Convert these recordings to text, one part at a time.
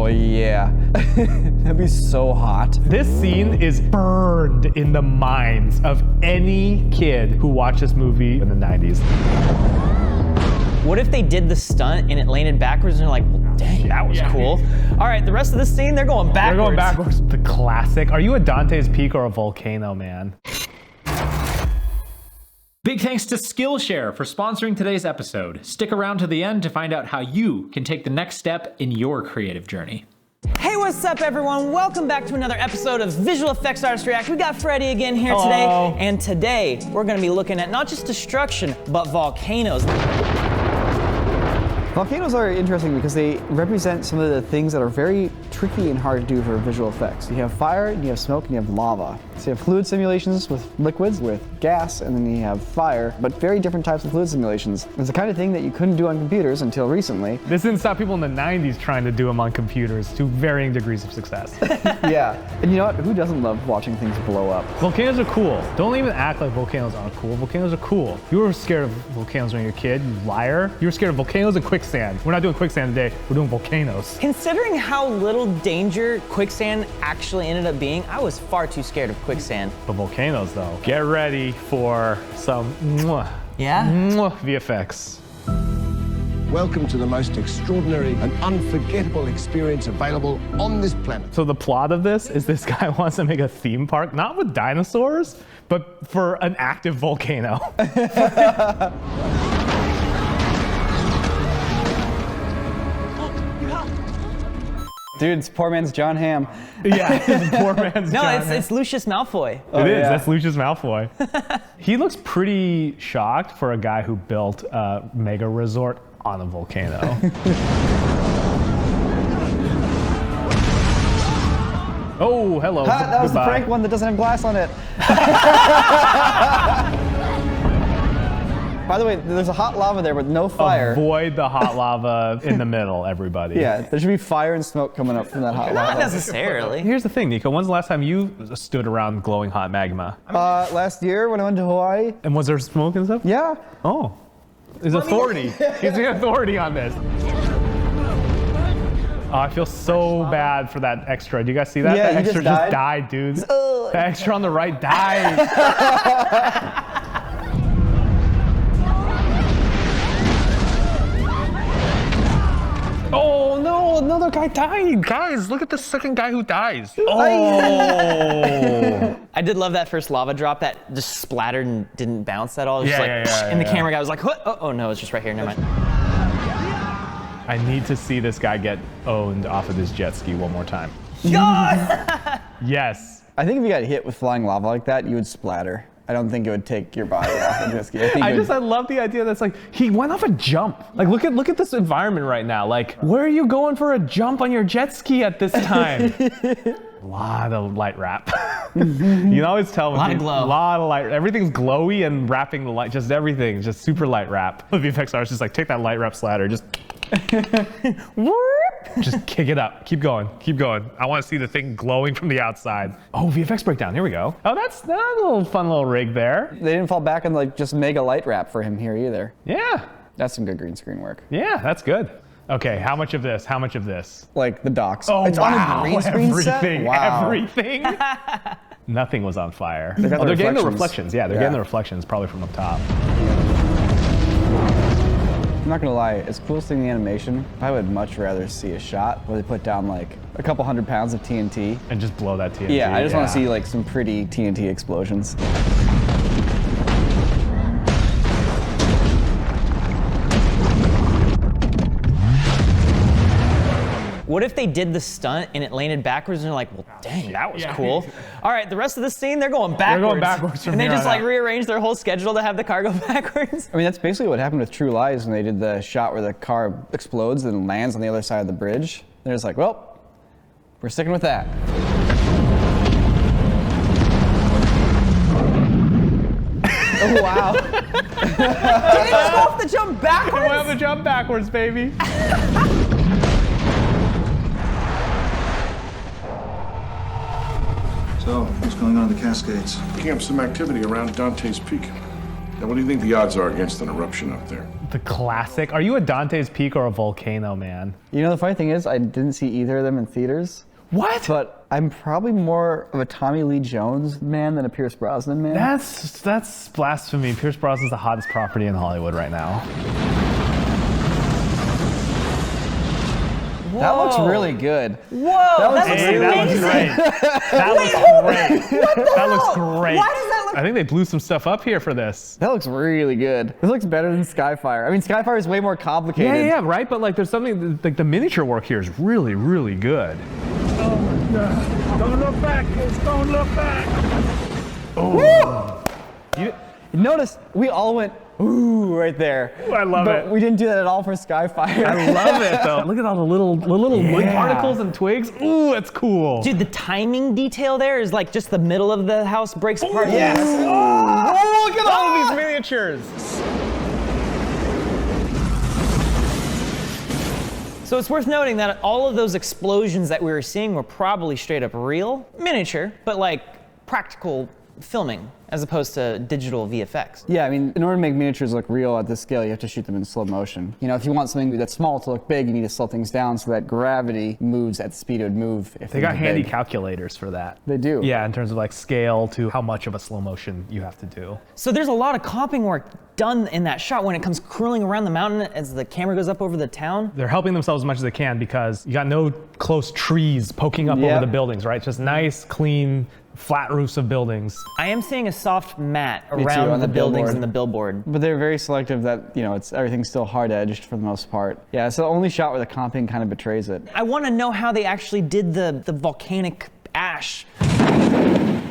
Oh yeah, that'd be so hot. This scene is burned in the minds of any kid who watched this movie in the 90s. What if they did the stunt and it landed backwards and they're like, well, dang, that was cool. All right, the rest of the scene, they're going backwards. They're going backwards. The classic. Are you a Dante's Peak or a Volcano, man? Big thanks to Skillshare for sponsoring today's episode. Stick around to the end to find out how you can take the next step in your creative journey. Hey, what's up, everyone? Welcome back to another episode of Visual Effects Artist React. We got Freddie again here today. And today, we're gonna be looking at not just destruction, but volcanoes. Volcanoes are interesting because they represent some of the things that are very tricky and hard to do for visual effects. You have fire, and you have smoke, and you have lava. So you have fluid simulations with liquids, with gas, and then you have fire, but very different types of fluid simulations. It's the kind of thing that you couldn't do on computers until recently. This didn't stop people in the 90s trying to do them on computers to varying degrees of success. Yeah, and you know what? Who doesn't love watching things blow up? Volcanoes are cool. Don't even act like volcanoes aren't cool. Volcanoes are cool. You were scared of volcanoes when you were a kid, you liar. You were scared of volcanoes and quicksand. We're not doing quicksand today, we're doing volcanoes. Considering how little danger quicksand actually ended up being, I was far too scared of quicksand. But volcanoes though, get ready for some VFX. Welcome to the most extraordinary and unforgettable experience available on this planet. So the plot of this is this guy wants to make a theme park, not with dinosaurs, but for an active volcano. Dude, it's poor man's John Hamm. Yeah, it's poor man's No, John Hamm. it's Lucius Malfoy. It is, that's Lucius Malfoy. He looks pretty shocked for a guy who built a mega resort on a volcano. Oh, hello. That was the Goodbye. prank one that doesn't have glass on it. By the way, there's a hot lava there, but no fire. Avoid the hot lava in the middle, everybody. Yeah, there should be fire and smoke coming up from that hot Not lava. necessarily. Here's the thing, Niko. When's the last time you stood around glowing hot magma? Last year when I went to Hawaii. And was there smoke and stuff? Yeah. Oh. There's authority. He's the authority on this. Oh, I feel so bad for that extra. Do you guys see that? Yeah, that he extra just died, dude. The extra on the right died. Oh no, another guy died. Guys, look at the second guy who dies. Oh. I did love that first lava drop that just splattered and didn't bounce at all. It was Yeah, just yeah, and the yeah. camera guy was like, what? Oh no, it's just right here, never mind. I need to see this guy get owned off of this jet ski one more time. Yes. I think if you got hit with flying lava like that, you would splatter. I don't think it would take your body off the jet ski. I love the idea that's like, he went off a jump. Like, look at this environment right now. Like, where are you going for a jump on your jet ski at this time? A lot of light wrap. You can always tell. A lot of glow. A lot of light. Everything's glowy and wrapping the light, just everything, just super light wrap. The VFX artist just like, take that light wrap slider, just just kick it up. Keep going. Keep going. I want to see the thing glowing from the outside. Oh, VFX breakdown. Here we go. Oh, that's a little fun little rig there. They didn't fall back and like just mega light wrap for him here either. Yeah. That's some good green screen work. Yeah, that's good. Okay, how much of this? How much of this? Like the docks. Oh, it's wow. on a green screen set? Everything. Wow. Everything. Nothing was on fire. They got the they're getting the reflections. reflections. Yeah, they're getting the reflections probably from up top. I'm not gonna lie, it's the coolest thing in the animation. I would much rather see a shot where they put down like a couple 100 pounds of TNT. And just blow that TNT. Yeah, I just want to see like some pretty TNT explosions. What if they did the stunt and it landed backwards and they're like, well, dang, that was cool. All right, the rest of the scene, they're going backwards. They're going backwards from And they here just on like out. rearranged their whole schedule to have the car go backwards. I mean, that's basically what happened with True Lies when they did the shot where the car explodes and lands on the other side of the bridge. They're just like, well, we're sticking with that. Oh, wow. Did it just go off the jump backwards? We'll have the jump backwards, baby. So, what's going on in the Cascades? Picking up some activity around Dante's Peak. Now, what do you think the odds are against an eruption up there? The classic. Are you a Dante's Peak or a Volcano man? You know, the funny thing is, I didn't see either of them in theaters. What? But I'm probably more of a Tommy Lee Jones man than a Pierce Brosnan man. That's blasphemy. Pierce Brosnan's the hottest property in Hollywood right now. That looks really good. Whoa, That looks looks Hey, amazing. that looks great. That Wait, looks great. What the That hell? looks great. Why does that look? I think they blew some stuff up here for this. That looks really good. This looks better than Skyfire. I mean, Skyfire is way more complicated. Yeah, right? But like there's something, like the miniature work here is really, really good. Oh my God. Don't look back, kids. Don't look back. Oh. Notice we all went, ooh, right there. I love but it. we didn't do that at all for Skyfire. I love it though. Look at all the little wood particles and twigs. Ooh, that's cool. Dude, the timing detail there is like just the middle of the house breaks apart. Yes. Oh, look at all of these miniatures. So it's worth noting that all of those explosions that we were seeing were probably straight up real, miniature, but like practical filming as opposed to digital VFX. Yeah, I mean, in order to make miniatures look real at this scale, you have to shoot them in slow motion. You know, if you want something that's small to look big, you need to slow things down so that gravity moves at the speed it would move if They got things were handy big. calculators for that. They do. Yeah, in terms of like scale to how much of a slow motion you have to do. So there's a lot of comping work done in that shot when it comes curling around the mountain as the camera goes up over the town. They're helping themselves as much as they can because you got no close trees poking up over Yep. the buildings, right? Just nice, clean, flat roofs of buildings. I am seeing a soft mat Me too, around on the the buildings billboard. and the billboard. But they're very selective that, you know, everything's still hard edged for the most part. Yeah, it's the only shot where the comping kind of betrays it. I want to know how they actually did the volcanic ash.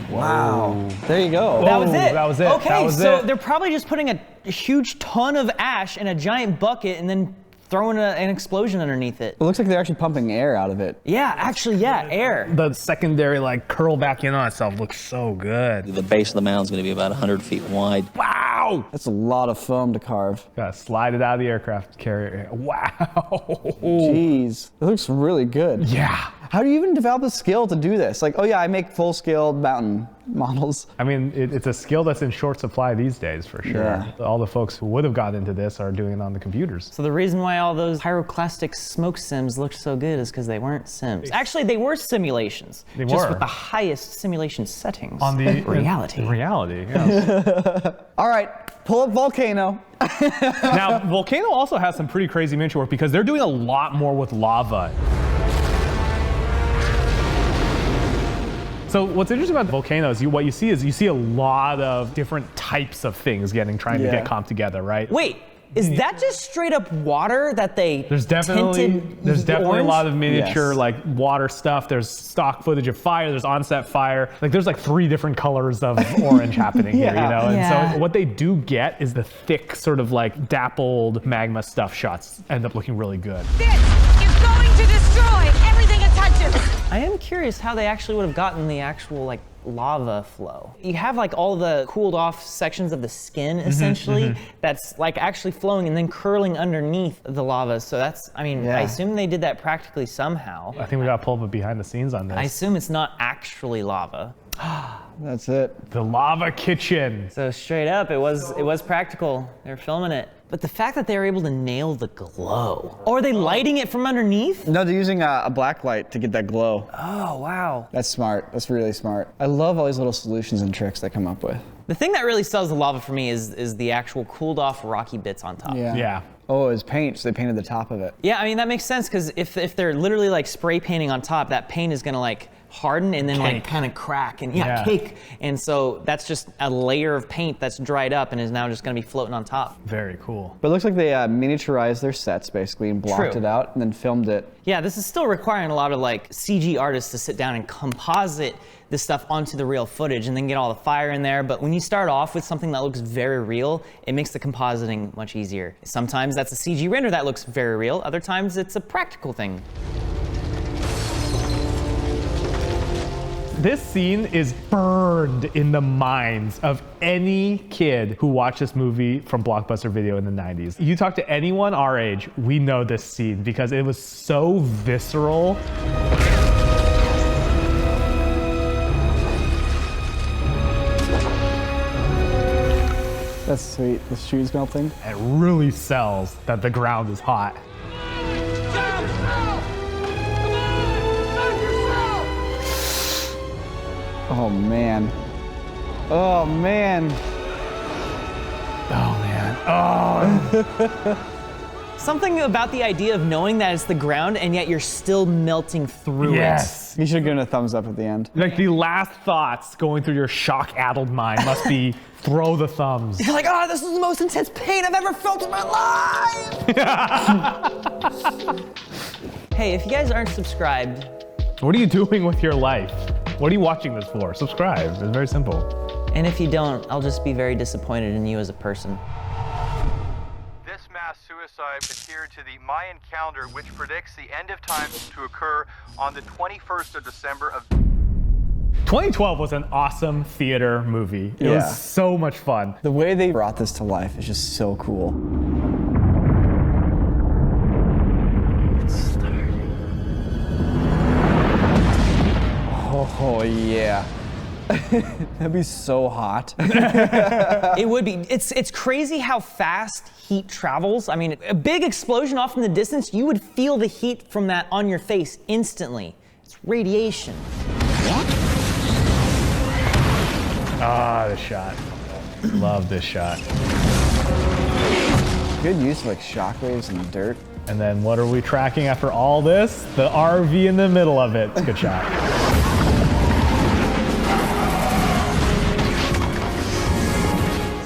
Wow. There you go. That was it. That was it. Okay, That was so it. they're probably just putting a huge ton of ash in a giant bucket and then throwing an explosion underneath it. It looks like they're actually pumping air out of it. Yeah, actually, yeah, air. The secondary like curl back in on itself looks so good. The base of the mound's going to be about 100 feet wide. Wow! That's a lot of foam to carve. Gotta slide it out of the aircraft carrier. Wow! Jeez. It looks really good. Yeah. How do you even develop the skill to do this? Like, oh yeah, I make full-scale mountain models. I mean, it's a skill that's in short supply these days for sure. Yeah. All the folks who would have gotten into this are doing it on the computers. So the reason why all those pyroclastic smoke sims looked so good is because they weren't sims. Actually, they were simulations. They just were. with the highest simulation settings. On the reality. In reality, yes. All right, pull up Volcano. Now, Volcano also has some pretty crazy miniature work because they're doing a lot more with lava. So what's interesting about Volcano is what you see a lot of different types of things trying to Yeah. get comped together, right? Wait, is that just straight up water that they There's definitely tinted a orange? lot of miniature Yes. like water stuff. There's stock footage of fire. There's on-set fire. Like there's like 3 different colors of orange happening here, you Yeah. know. And Yeah. so what they do get is the thick sort of like dappled magma stuff shots end up looking really good. This is going to destroy everything it touches. I am curious how they actually would have gotten the actual like lava flow. You have like all the cooled off sections of the skin essentially that's like actually flowing and then curling underneath the lava. So that's, I mean, Yeah. I assume they did that practically somehow. I think we got to pull up a behind the scenes on this. I assume it's not actually lava. That's it. The lava kitchen. So straight up, it was practical. They were filming it. But the fact that they were able to nail the glow. Or are they lighting it from underneath? No, they're using a black light to get that glow. Oh, wow. That's smart. That's really smart. I love all these little solutions and tricks they come up with. The thing that really sells the lava for me is the actual cooled off rocky bits on top. Yeah. Oh, it was paint, so they painted the top of it. Yeah, I mean, that makes sense because if they're literally like spray painting on top, that paint is gonna like harden and then like kind of crack and Yeah. cake. And so that's just a layer of paint that's dried up and is now just gonna be floating on top. Very cool. But it looks like they miniaturized their sets basically and blocked True. it out and then filmed it. Yeah, this is still requiring a lot of like CG artists to sit down and composite this stuff onto the real footage and then get all the fire in there. But when you start off with something that looks very real, it makes the compositing much easier. Sometimes that's a CG render that looks very real. Other times it's a practical thing. This scene is burned in the minds of any kid who watched this movie from Blockbuster Video in the 90s. You talk to anyone our age, we know this scene because it was so visceral. That's sweet. The shoes melting. It really sells that the ground is hot. Oh man. Oh man. Oh man. Oh. Something about the idea of knowing that it's the ground and yet you're still melting through it. Yes. You should have given a thumbs up at the end. Like the last thoughts going through your shock-addled mind must be throw the thumbs. You're like, oh, this is the most intense pain I've ever felt in my life. Hey, if you guys aren't subscribed, What are you doing with your life? What are you watching this for? Subscribe. It's very simple. and if you don't, I'll just be very disappointed in you as a person. This mass suicide adhered to the Mayan calendar, which predicts the end of time to occur on the 21st of December of 2012 was an awesome theater movie. It Yeah. was so much fun. The way they brought this to life is just so cool. It's starting. Oh yeah. That'd be so hot. It would be. It's crazy how fast heat travels. I mean, a big explosion off in the distance, you would feel the heat from that on your face instantly. It's radiation. Ah, this shot. Love this shot. Good use of like shockwaves in the dirt. And then what are we tracking after all this? The RV in the middle of it. It's a good shot.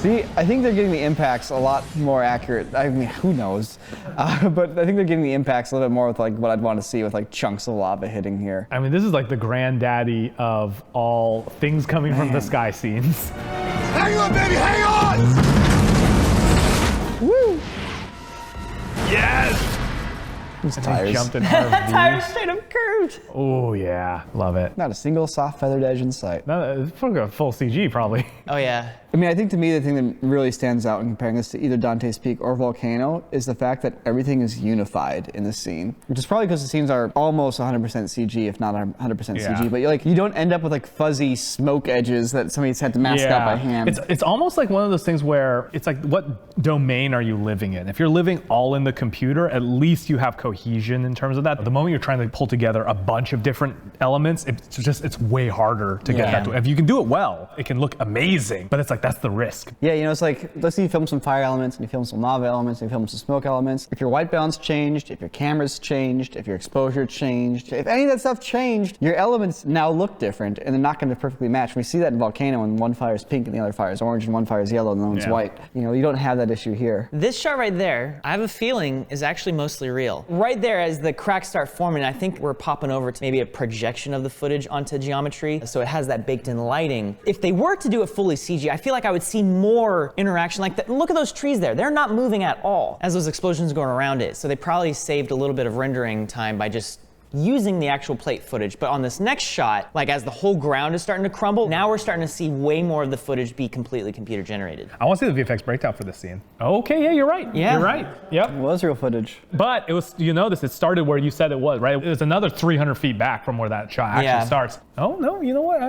See, I think they're getting the impacts a lot more accurate. I mean, who knows? But I think they're getting the impacts a little bit more with like what I'd want to see with like chunks of lava hitting here. I mean, this is like the granddaddy of all things coming from the sky scenes. Hang on, baby, hang on! Woo! Yes! These They tires. jumped an That tire RV. straight up curved. Oh yeah, love it. Not a single soft feathered edge in sight. No, it's probably got full CG probably. Oh yeah. I mean, I think to me the thing that really stands out in comparing this to either Dante's Peak or Volcano is the fact that everything is unified in this scene, which is probably because the scenes are almost 100% CG, if not 100% Yeah. CG. But you don't end up with like fuzzy smoke edges that somebody's had to mask out by hand. It's almost like one of those things where it's like, what domain are you living in? If you're living all in the computer, at least you have cohesion in terms of that. The moment you're trying to pull together a bunch of different elements, it's way harder to get Yeah. that to. If you can do it well, it can look amazing. But it's like that's the risk. Yeah, it's like, let's say you film some fire elements, and you film some lava elements, and you film some smoke elements. If your white balance changed, if your camera's changed, if your exposure changed, if any of that stuff changed, your elements now look different, and they're not going to perfectly match. We see that in Volcano when one fire is pink and the other fire is orange, and one fire is yellow and the other one's Yeah. white. You don't have that issue here. This shot right there, I have a feeling is actually mostly real. Right there, as the cracks start forming, I think we're popping over to maybe a projection of the footage onto geometry, so it has that baked-in lighting. If they were to do it fully CG, I feel like I would see more interaction. Like, look at those trees there. They're not moving at all as those explosions are going around it. So they probably saved a little bit of rendering time by just using the actual plate footage. But on this next shot, like as the whole ground is starting to crumble, now we're starting to see way more of the footage be completely computer generated. I want to see the VFX breakdown for this scene. Okay, yeah, you're right. Yeah. You're right. Yep. It was real footage. But it was, it started where you said it was, right? It was another 300 feet back from where that shot actually Yeah. starts. Oh, no, you know what?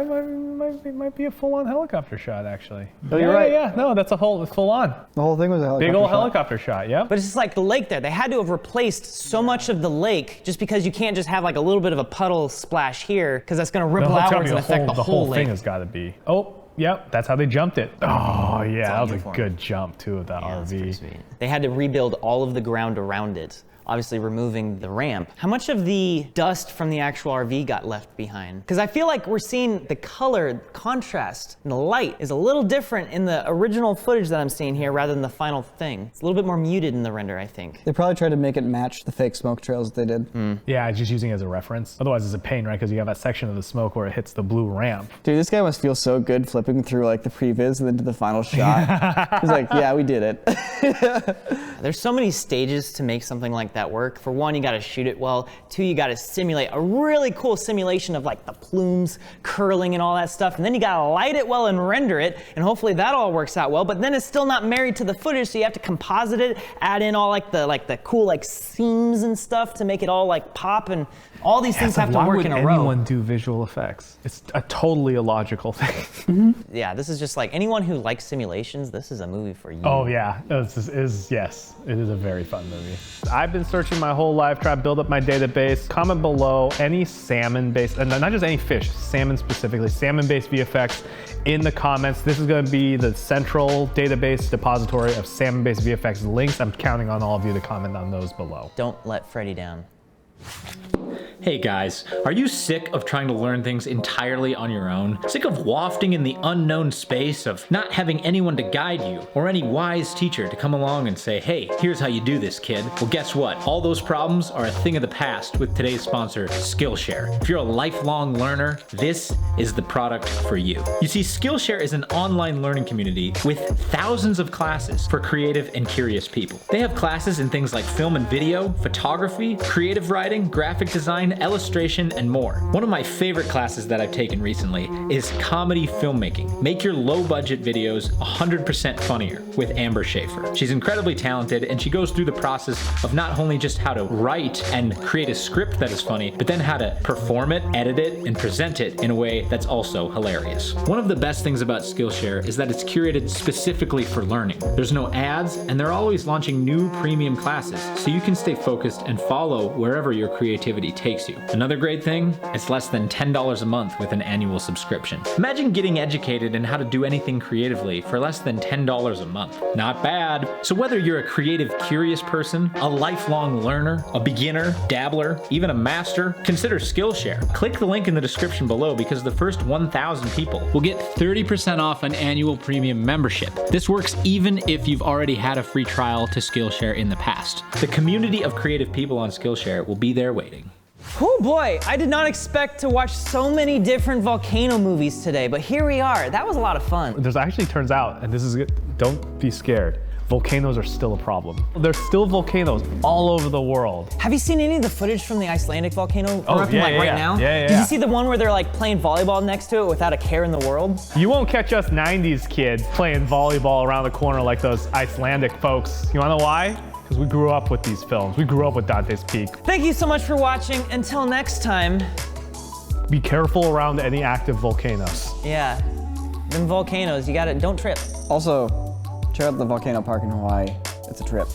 It might be a full-on helicopter shot, actually. Oh, you're right. Yeah, no, that's full-on. The whole thing was a helicopter Big old shot. helicopter shot, yeah. But it's just like the lake there. They had to have replaced so much of the lake just because you can't just have like a little bit of a puddle splash here because that's going to ripple outwards and affect the whole lake. thing has got to be. Oh, yep, that's how they jumped it. Oh, yeah, that was a good jump, too, of that Yeah, that's pretty RV. sweet. They had to rebuild all of the ground around it, obviously removing the ramp. How much of the dust from the actual RV got left behind? Because I feel like we're seeing the color, contrast, and the light is a little different in the original footage that I'm seeing here rather than the final thing. It's a little bit more muted in the render, I think. They probably tried to make it match the fake smoke trails that they did. Yeah, just using it as a reference. Otherwise, it's a pain, right? Because you have that section of the smoke where it hits the blue ramp. Dude, this guy must feel so good flipping through like the previs and then to the final shot. He's like, yeah, we did it. There's so many stages to make something like make that work. For one, you gotta shoot it well. Two, you gotta simulate a really cool simulation of like the plumes curling and all that stuff. And then you gotta light it well and render it. And hopefully that all works out well, but then it's still not married to the footage, so you have to composite it, add in all like the cool like seams and stuff to make it all like pop, and all these things have to work in a row. Why would anyone do visual effects? It's a totally illogical thing. Yeah, this is just like anyone who likes simulations, this is a movie for you. Oh yeah, yes, it is a very fun movie. I've been searching my whole life, trying to build up my database. Comment below any salmon-based, and not just any fish, salmon specifically, salmon-based VFX in the comments. This is going to be the central database depository of salmon-based VFX links. I'm counting on all of you to comment on those below. Don't let Freddie down. Hey guys, are you sick of trying to learn things entirely on your own? Sick of wafting in the unknown space of not having anyone to guide you or any wise teacher to come along and say, hey, here's how you do this, kid? Well, guess what? All those problems are a thing of the past with today's sponsor, Skillshare. If you're a lifelong learner, this is the product for you. You see, Skillshare is an online learning community with thousands of classes for creative and curious people. They have classes in things like film and video, photography, creative writing, graphic design, illustration, and more. One of my favorite classes that I've taken recently is comedy filmmaking. Make your low-budget videos 100% funnier with Amber Schaefer. She's incredibly talented, and she goes through the process of not only just how to write and create a script that is funny, but then how to perform it, edit it, and present it in a way that's also hilarious. One of the best things about Skillshare is that it's curated specifically for learning. There's no ads, and they're always launching new premium classes, so you can stay focused and follow wherever your creativity takes you. Another great thing, it's less than $10 a month with an annual subscription. Imagine getting educated in how to do anything creatively for less than $10 a month. Not bad. So whether you're a creative, curious person, a lifelong learner, a beginner, dabbler, even a master, consider Skillshare. Click the link in the description below because the first 1,000 people will get 30% off an annual premium membership. This works even if you've already had a free trial to Skillshare in the past. The community of creative people on Skillshare will be there waiting. Oh boy, I did not expect to watch so many different volcano movies today, but here we are. That was a lot of fun. There's actually turns out, and this is good, don't be scared, volcanoes are still a problem. There's still volcanoes all over the world. Have you seen any of the footage from the Icelandic volcano erupting right now? Yeah. Did you see the one where they're like playing volleyball next to it without a care in the world? You won't catch us 90s kids playing volleyball around the corner like those Icelandic folks. You wanna know why? Because we grew up with these films. We grew up with Dante's Peak. Thank you so much for watching. Until next time. Be careful around any active volcanoes. Yeah, them volcanoes, you gotta, don't trip. Also, check out the volcano park in Hawaii. It's a trip.